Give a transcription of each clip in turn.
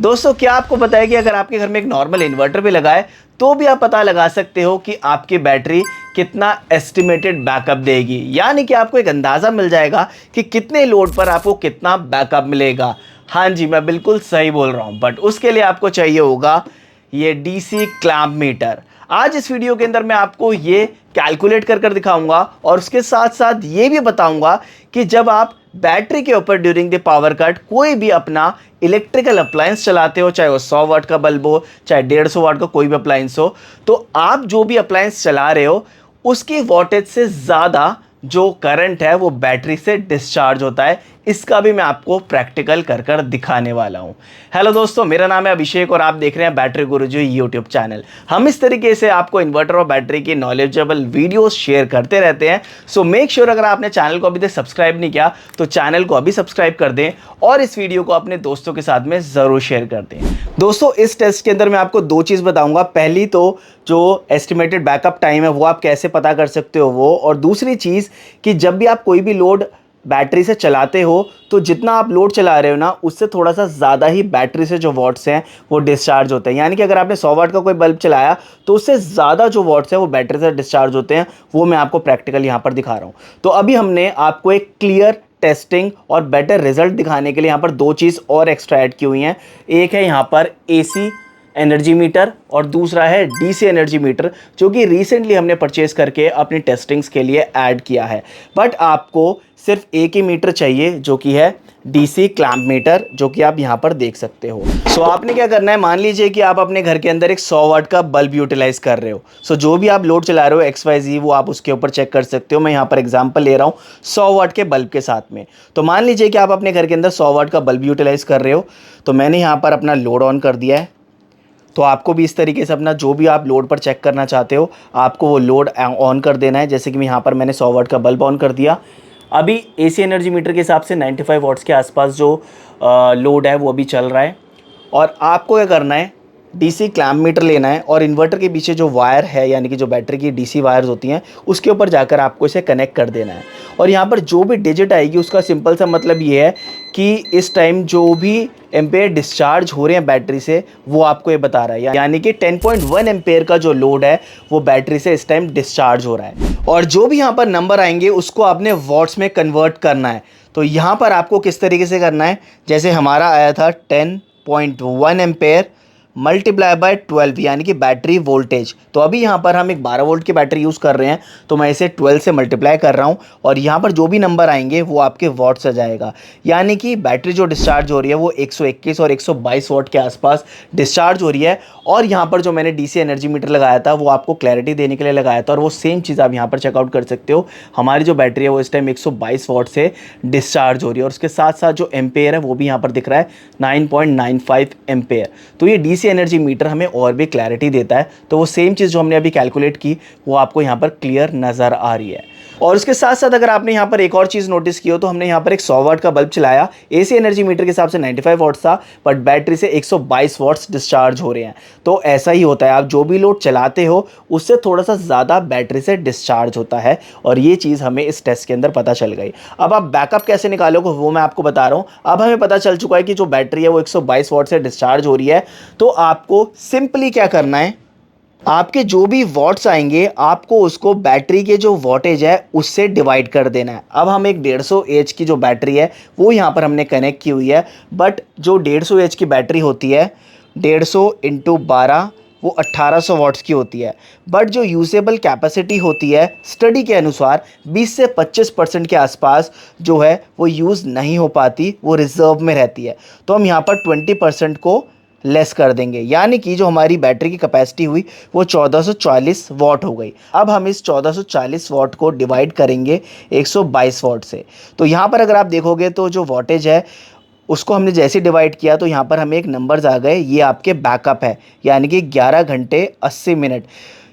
दोस्तों क्या आपको पता है कि अगर आपके घर में एक नॉर्मल इन्वर्टर भी लगाए तो भी आप पता लगा सकते हो कि आपकी बैटरी कितना एस्टिमेटेड बैकअप देगी, यानी कि आपको एक अंदाज़ा मिल जाएगा कि कितने लोड पर आपको कितना बैकअप मिलेगा। हाँ जी, मैं बिल्कुल सही बोल रहा हूँ, बट उसके लिए आपको चाहिए होगा ये डीसी क्लैंप मीटर। आज इस वीडियो के अंदर मैं आपको ये कैलकुलेट कर दिखाऊंगा और उसके साथ साथ ये भी बताऊंगा कि जब आप बैटरी के ऊपर ड्यूरिंग द पावर कट कोई भी अपना इलेक्ट्रिकल अप्लायंस चलाते हो, चाहे वो 100 वाट का बल्ब हो चाहे 150 वाट का कोई भी अप्लायंस हो, तो आप जो भी अप्लायंस चला रहे हो उसकी वोल्टेज से ज़्यादा जो करंट है वो बैटरी से डिस्चार्ज होता है। इसका भी मैं आपको प्रैक्टिकल कर दिखाने वाला हूं। हेलो दोस्तों, मेरा नाम है अभिषेक और आप देख रहे हैं बैटरी गुरुजी यूट्यूब चैनल। हम इस तरीके से आपको इन्वर्टर और बैटरी की नॉलेजेबल वीडियोस शेयर करते रहते हैं। सो मेक श्योर अगर आपने चैनल को अभी तक सब्सक्राइब नहीं किया तो चैनल को अभी सब्सक्राइब कर दें और इस वीडियो को अपने दोस्तों के साथ में ज़रूर शेयर कर दें। दोस्तों इस टेस्ट के अंदर मैं आपको दो चीज़ बताऊंगा। पहली तो जो एस्टिमेटेड बैकअप टाइम है वो आप कैसे पता कर सकते हो वो, और दूसरी चीज़ कि जब भी आप कोई भी लोड बैटरी से चलाते हो तो जितना आप लोड चला रहे हो ना उससे थोड़ा सा ज़्यादा ही बैटरी से जो वॉट्स हैं वो डिस्चार्ज होते हैं। यानी कि अगर आपने 100 वाट का कोई बल्ब चलाया तो उससे ज़्यादा जो वॉट्स हैं वो बैटरी से डिस्चार्ज होते हैं। वो मैं आपको प्रैक्टिकल यहाँ पर दिखा रहा हूँ। तो अभी हमने आपको एक क्लियर टेस्टिंग और बेटर रिजल्ट दिखाने के लिए यहाँ पर दो चीज़ और एक्स्ट्रा ऐड की हुई हैं। एक है यहाँ पर AC एनर्जी मीटर और दूसरा है डीसी एनर्जी मीटर, जो कि रिसेंटली हमने परचेज करके अपनी टेस्टिंग्स के लिए ऐड किया है। बट आपको सिर्फ एक ही मीटर चाहिए जो कि है डीसी क्लैंप मीटर, जो कि आप यहाँ पर देख सकते हो। सो आपने क्या करना है, मान लीजिए कि आप अपने घर के अंदर एक 100 वाट का बल्ब यूटिलाइज कर रहे हो। सो जो भी आप लोड चला रहे हो XYZ वो आप उसके ऊपर चेक कर सकते हो। मैं यहाँ पर एग्जांपल ले रहा हूँ 100 वाट के बल्ब के साथ में। तो मान लीजिए कि आप अपने घर के अंदर 100 वाट का बल्ब यूटिलाइज कर रहे हो। तो मैंने यहाँ पर अपना लोड ऑन कर दिया है। तो आपको भी इस तरीके से अपना जो भी आप लोड पर चेक करना चाहते हो आपको वो लोड ऑन कर देना है। जैसे कि मैं यहाँ पर मैंने 100 वाट का बल्ब ऑन कर दिया। अभी AC एनर्जी मीटर के हिसाब से 95 वाट्स के आसपास जो लोड है वो अभी चल रहा है। और आपको क्या करना है, डीसी क्लैंप मीटर लेना है और इन्वर्टर के पीछे जो वायर है यानी कि जो बैटरी की डीसी वायर्स होती हैं उसके ऊपर जाकर आपको इसे कनेक्ट कर देना है। और यहाँ पर जो भी डिजिट आएगी उसका सिंपल सा मतलब ये है कि इस टाइम जो भी एम्पेयर डिस्चार्ज हो रहे हैं बैटरी से वो आपको ये बता रहा है। यानी कि 10.1 एम्पेयर का जो लोड है वो बैटरी से इस टाइम डिस्चार्ज हो रहा है। और जो भी यहाँ पर नंबर आएंगे उसको आपने वॉट्स में कन्वर्ट करना है। तो यहाँ पर आपको किस तरीके से करना है, जैसे हमारा आया था 10.1 एम्पेयर मल्टीप्लाई बाय 12 यानी कि बैटरी वोल्टेज। तो अभी यहाँ पर हम एक 12 वोल्ट की बैटरी यूज़ कर रहे हैं तो मैं इसे 12 से मल्टीप्लाई कर रहा हूँ और यहाँ पर जो भी नंबर आएंगे वो आपके वॉट से जाएगा। यानी कि बैटरी जो डिस्चार्ज हो रही है वो 121 और 122 वॉट के आसपास डिस्चार्ज हो रही है। और यहाँ पर जो मैंने डीसी एनर्जी मीटर लगाया था वो आपको क्लैरिटी देने के लिए लगाया था और वो सेम चीज़ आप यहाँ पर चेकआउट कर सकते हो। हमारी जो बैटरी है वो इस टाइम 122 वॉट से डिस्चार्ज हो रही है और उसके साथ साथ जो एम्पेयर है वो भी यहाँ पर दिख रहा है 9.95 एम्पेयर। तो ये डीसी एनर्जी मीटर हमें और भी क्लैरिटी देता है। तो वो सेम चीज़ जो हमने अभी कैलकुलेट की वो आपको यहाँ पर क्लियर नज़र आ रही है। और उसके साथ साथ अगर आपने यहाँ पर एक और चीज़ नोटिस की हो तो हमने यहाँ पर एक 100 वाट का बल्ब चलाया। AC एनर्जी मीटर के हिसाब से 95 वाट्स था बट बैटरी से 122 वाट्स डिस्चार्ज हो रहे हैं। तो ऐसा ही होता है, आप जो भी लोड चलाते हो उससे थोड़ा सा ज़्यादा बैटरी से डिस्चार्ज होता है और ये चीज़ हमें इस टेस्ट के अंदर पता चल गई। अब आप बैकअप कैसे निकालोगे वो मैं आपको बता रहा हूँ। अब हमें पता चल चुका है कि जो बैटरी है वो 122 वाट से डिस्चार्ज हो रही है। तो आपको सिंपली क्या करना है, आपके जो भी वॉट्स आएंगे आपको उसको बैटरी के जो वॉटेज है उससे डिवाइड कर देना है। अब हम एक 150 एच की जो बैटरी है वो यहाँ पर हमने कनेक्ट की हुई है। बट जो 150 एच की बैटरी होती है 150 इंटू 12 वो 1800 वाट्स की होती है। बट जो यूजेबल कैपेसिटी होती है स्टडी के अनुसार 20 से 25% के आसपास जो है वो यूज़ नहीं हो पाती, वो रिजर्व में रहती है। तो हम यहाँ पर 20% को लेस कर देंगे। यानी कि जो हमारी बैटरी की कैपेसिटी हुई वो 1440 वाट हो गई। अब हम इस 1440 वाट को डिवाइड करेंगे 122 वाट से। तो यहाँ पर अगर आप देखोगे तो जो वॉटेज है उसको हमने जैसे डिवाइड किया तो यहाँ पर हमें एक नंबर्स आ गए, ये आपके बैकअप है यानी कि 11 घंटे 80 मिनट।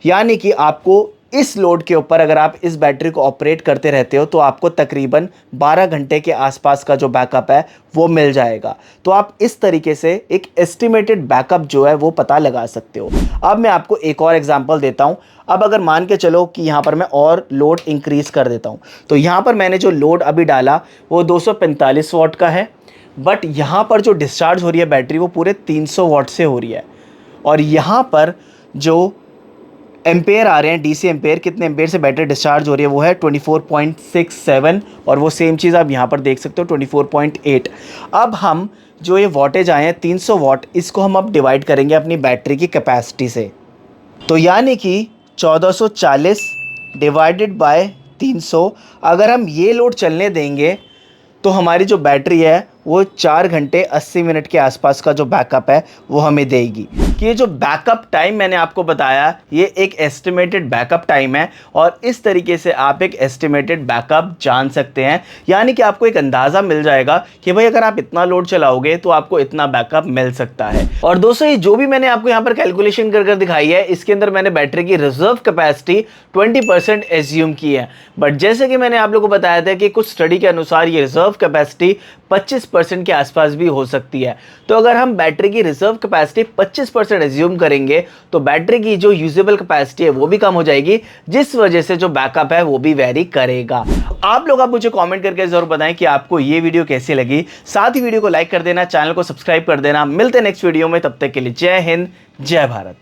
यानी कि आपको इस लोड के ऊपर अगर आप इस बैटरी को ऑपरेट करते रहते हो तो आपको तकरीबन 12 घंटे के आसपास का जो बैकअप है वो मिल जाएगा। तो आप इस तरीके से एक एस्टिमेटेड बैकअप जो है वो पता लगा सकते हो। अब मैं आपको एक और एग्जांपल देता हूं। अब अगर मान के चलो कि यहाँ पर मैं और लोड इंक्रीज़ कर देता हूँ तो यहाँ पर मैंने जो लोड अभी डाला वो 245 वाट का है। बट यहाँ पर जो डिस्चार्ज हो रही है बैटरी वो पूरे 300 वाट से हो रही है। और यहाँ पर जो एम्पेयर आ रहे हैं, डीसी एम्पेयर, कितने एम्पेयर से बैटरी डिस्चार्ज हो रही है वो है 24.67, और वो सेम चीज़ आप यहाँ पर देख सकते हो 24.8। अब हम जो ये वॉटेज आए हैं 300 वाट, इसको हम अब डिवाइड करेंगे अपनी बैटरी की कैपेसिटी से। तो यानी कि 1440 डिवाइडेड बाय 300, अगर हम ये लोड चलने देंगे तो हमारी जो बैटरी है वो 4 घंटे 80 मिनट के आसपास का जो बैकअप है वो हमें देगी। कि ये जो बैकअप टाइम मैंने आपको बताया ये एक एस्टिमेटेड बैकअप टाइम है, और इस तरीके से आप एक एस्टिमेटेड बैकअप जान सकते हैं। यानी कि आपको एक अंदाज़ा मिल जाएगा कि भाई अगर आप इतना लोड चलाओगे तो आपको इतना बैकअप मिल सकता है। और दोस्तों ये जो भी मैंने आपको यहाँ पर कैलकुलेशन कर दिखाई है, इसके अंदर मैंने बैटरी की रिजर्व कैपेसिटी 20% एज्यूम की है। बट जैसे कि मैंने आप लोगों को बताया था कि कुछ स्टडी के अनुसार ये रिजर्व कैपेसिटी 25% के आसपास भी हो सकती है। तो अगर हम बैटरी की रिजर्व कैपेसिटी 25% एज्यूम करेंगे तो बैटरी की जो यूजेबल कैपेसिटी है वो भी कम हो जाएगी, जिस वजह से जो बैकअप है वो भी वेरी करेगा। आप लोग मुझे कमेंट करके जरूर बताएं कि आपको ये वीडियो कैसी लगी। साथ ही वीडियो को लाइक कर देना, चैनल को सब्सक्राइब कर देना। मिलते हैं नेक्स्ट वीडियो में, तब तक के लिए जय हिंद, जय भारत।